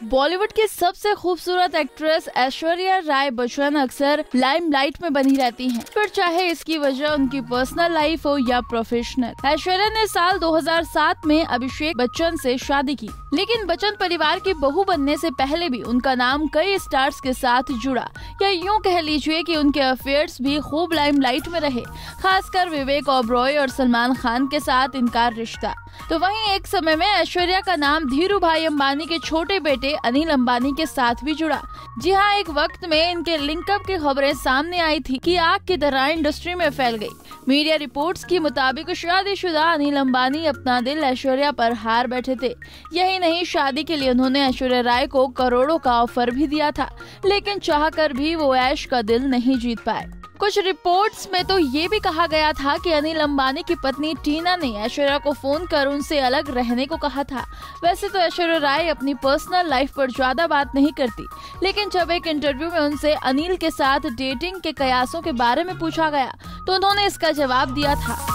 बॉलीवुड की सबसे खूबसूरत एक्ट्रेस ऐश्वर्या राय बच्चन अक्सर लाइमलाइट में बनी रहती हैं, फिर चाहे इसकी वजह उनकी पर्सनल लाइफ हो या प्रोफेशनल। ऐश्वर्या ने साल 2007 में अभिषेक बच्चन से शादी की, लेकिन बच्चन परिवार की बहू बनने से पहले भी उनका नाम कई स्टार्स के साथ जुड़ा, या यूँ कह लीजिए कि उनके अफेयर्स भी खूब लाइमलाइट में रहे, खासकर विवेक ओबरॉय और सलमान खान के साथ इनका रिश्ता। तो वहीं एक समय में ऐश्वर्या का नाम धीरू भाई अंबानी के छोटे बेटे अनिल अंबानी के साथ भी जुड़ा। जी हाँ, एक वक्त में इनके लिंकअप की खबरें सामने आई थी कि आग की तरह इंडस्ट्री में फैल गई। मीडिया रिपोर्ट्स के मुताबिक शादीशुदा अनिल अंबानी अपना दिल ऐश्वर्या पर हार बैठे थे। यही नहीं, शादी के लिए उन्होंने ऐश्वर्या राय को करोड़ों का ऑफर भी दिया था, लेकिन चाहकर भी वो ऐश का दिल नहीं जीत पाए। कुछ रिपोर्ट्स में तो ये भी कहा गया था कि अनिल अंबानी की पत्नी टीना ने ऐश्वर्या को फोन कर उनसे अलग रहने को कहा था। वैसे तो ऐश्वर्या राय अपनी पर्सनल लाइफ पर ज्यादा बात नहीं करती, लेकिन जब एक इंटरव्यू में उनसे अनिल के साथ डेटिंग के कयासों के बारे में पूछा गया तो उन्होंने इसका जवाब दिया था।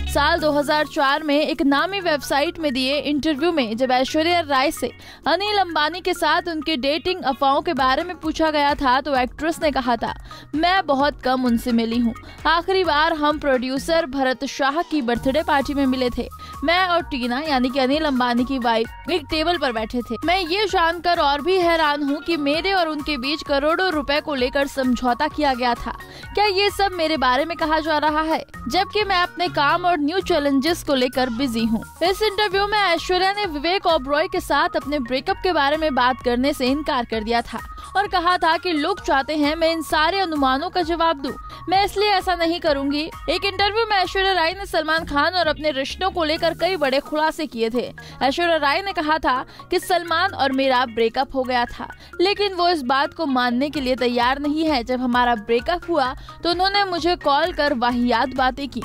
साल 2004 में एक नामी वेबसाइट में दिए इंटरव्यू में जब ऐश्वर्या राय से अनिल अंबानी के साथ उनके डेटिंग अफवाहों के बारे में पूछा गया था तो एक्ट्रेस ने कहा था, मैं बहुत कम उनसे मिली हूँ। आखिरी बार हम प्रोड्यूसर भरत शाह की बर्थडे पार्टी में मिले थे। मैं और टीना यानी कि अनिल अंबानी की वाइफ एक टेबल पर बैठे थे। मैं ये जानकर और भी हैरान हूँ कि मेरे और उनके बीच करोड़ों रुपए को लेकर समझौता किया गया था। क्या ये सब मेरे बारे में कहा जा रहा है, जबकि मैं अपने काम और न्यू चैलेंजेस को लेकर बिजी हूँ। इस इंटरव्यू में ऐश्वर्या ने विवेक ओबरॉय के साथ अपने ब्रेकअप के बारे में बात करने से इनकार कर दिया था और कहा था कि लोग चाहते हैं मैं इन सारे अनुमानों का जवाब दूं, मैं इसलिए ऐसा नहीं करूंगी। एक इंटरव्यू में ऐश्वर्या राय ने सलमान खान और अपने रिश्तों को लेकर कई बड़े खुलासे किए थे। ऐश्वर्या राय ने कहा था कि सलमान और मेरा ब्रेकअप हो गया था, लेकिन वो इस बात को मानने के लिए तैयार नहीं है। जब हमारा ब्रेकअप हुआ तो उन्होंने मुझे कॉल कर वाहियात बातें की।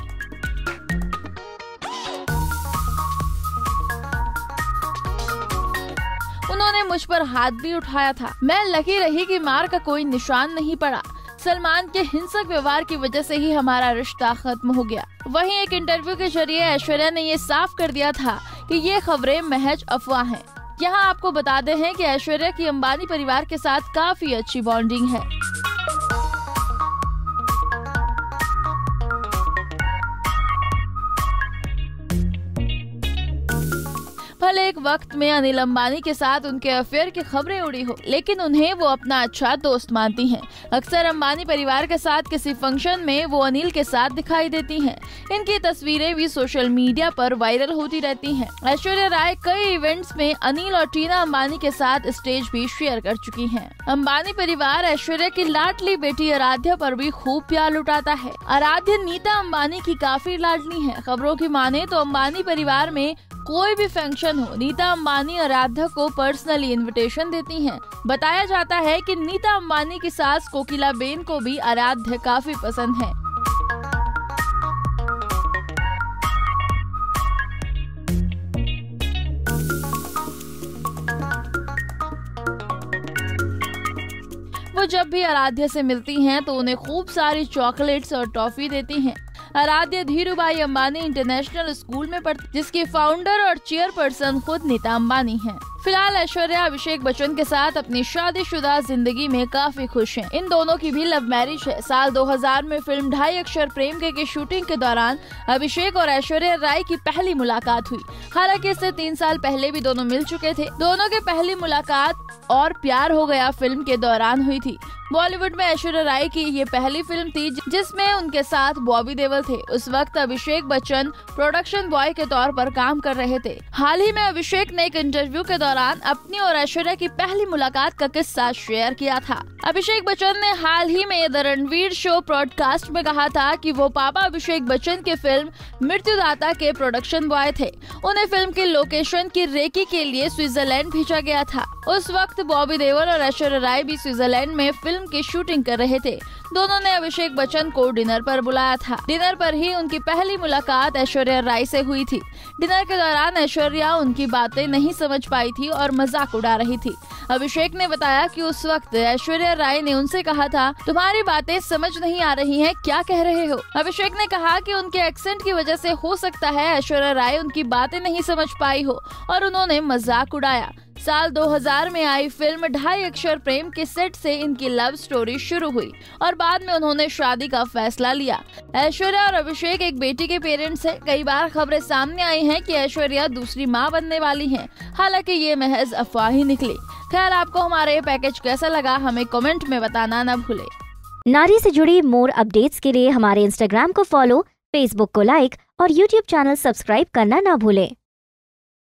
उन्होंने मुझ पर हाथ भी उठाया था। मैं लकी रही कि मार का कोई निशान नहीं पड़ा। सलमान के हिंसक व्यवहार की वजह से ही हमारा रिश्ता खत्म हो गया। वहीं एक इंटरव्यू के जरिए ऐश्वर्या ने ये साफ कर दिया था कि ये खबरें महज अफवाह हैं। यहाँ आपको बताते हैं कि ऐश्वर्या की अंबानी परिवार के साथ काफी अच्छी बॉन्डिंग है। भले एक वक्त में अनिल अंबानी के साथ उनके अफेयर की खबरें उड़ी हो, लेकिन उन्हें वो अपना अच्छा दोस्त मानती हैं। अक्सर अंबानी परिवार के साथ किसी फंक्शन में वो अनिल के साथ दिखाई देती हैं। इनकी तस्वीरें भी सोशल मीडिया पर वायरल होती रहती हैं। ऐश्वर्या राय कई इवेंट्स में अनिल और टीना अंबानी के साथ स्टेज भी शेयर कर चुकी हैं। अंबानी परिवार ऐश्वर्या की लाडली बेटी आराध्या पर भी खूब प्यार लुटाता है। आराध्या नीता अंबानी की काफी लाडली है। खबरों की माने तो अंबानी परिवार में कोई भी फंक्शन हो, नीता अंबानी आराध्या को पर्सनली इनविटेशन देती हैं। बताया जाता है कि नीता अंबानी की सास कोकिलाबेन को भी आराध्या काफी पसंद है। वो जब भी आराध्या से मिलती हैं तो उन्हें खूब सारी चॉकलेट्स और टॉफी देती हैं। आराध्या धीरू भाई अंबानी इंटरनेशनल स्कूल में पढ़ती, जिसकी फाउंडर और चेयरपर्सन खुद नीता अंबानी हैं। फिलहाल ऐश्वर्या अभिषेक बच्चन के साथ अपनी शादीशुदा जिंदगी में काफी खुश हैं। इन दोनों की भी लव मैरिज है। साल 2000 में फिल्म 2.5 अक्षर प्रेम के की शूटिंग के दौरान अभिषेक और ऐश्वर्या राय की पहली मुलाकात हुई। हालांकि इससे 3 साल पहले भी दोनों मिल चुके थे। दोनों की पहली मुलाकात और प्यार हो गया फिल्म के दौरान हुई थी। बॉलीवुड में ऐश्वर्या राय की ये पहली फिल्म थी जिसमें उनके साथ बॉबी देओल थे। उस वक्त अभिषेक बच्चन प्रोडक्शन बॉय के तौर पर काम कर रहे थे। हाल ही में अभिषेक ने एक इंटरव्यू के दौरान अपनी और ऐश्वर्या की पहली मुलाकात का किस्सा शेयर किया था। अभिषेक बच्चन ने हाल ही में द रणवीर शो पॉडकास्ट में कहा था कि वो पापा अभिषेक बच्चन की फिल्म मृत्युदाता के प्रोडक्शन बॉय थे। उन्हें फिल्म की लोकेशन की रेकी के लिए स्विट्जरलैंड भेजा गया था। उस वक्त बॉबी देओल और ऐश्वर्या राय भी स्विट्जरलैंड में फिल्म फिल्म की शूटिंग कर रहे थे। दोनों ने अभिषेक बच्चन को डिनर पर बुलाया था। डिनर पर ही उनकी पहली मुलाकात ऐश्वर्या राय से हुई थी। डिनर के दौरान ऐश्वर्या उनकी बातें नहीं समझ पाई थी और मजाक उड़ा रही थी। अभिषेक ने बताया कि उस वक्त ऐश्वर्या राय ने उनसे कहा था, तुम्हारी बातें समझ नहीं आ रही हैं, क्या कह रहे हो। अभिषेक ने कहा कि उनके एक्सेंट की वजह से हो सकता है ऐश्वर्या राय उनकी बातें नहीं समझ पाई हो और उन्होंने मजाक उड़ाया। साल 2000 में आई फिल्म ढाई अक्षर प्रेम के सेट से इनकी लव स्टोरी शुरू हुई और बाद में उन्होंने शादी का फैसला लिया। ऐश्वर्या और अभिषेक एक बेटी के पेरेंट्स हैं। कई बार खबरें सामने आई हैं कि ऐश्वर्या दूसरी मां बनने वाली हैं। हालांकि ये महज अफवाह ही निकली। खैर, आपको हमारा ये पैकेज कैसा लगा हमें कमेंट में बताना न भूले। नारी से जुड़ी मोर अपडेट्स के लिए हमारे इंस्टाग्राम को फॉलो, फेसबुक को लाइक और यूट्यूब चैनल सब्सक्राइब करना न भूलें।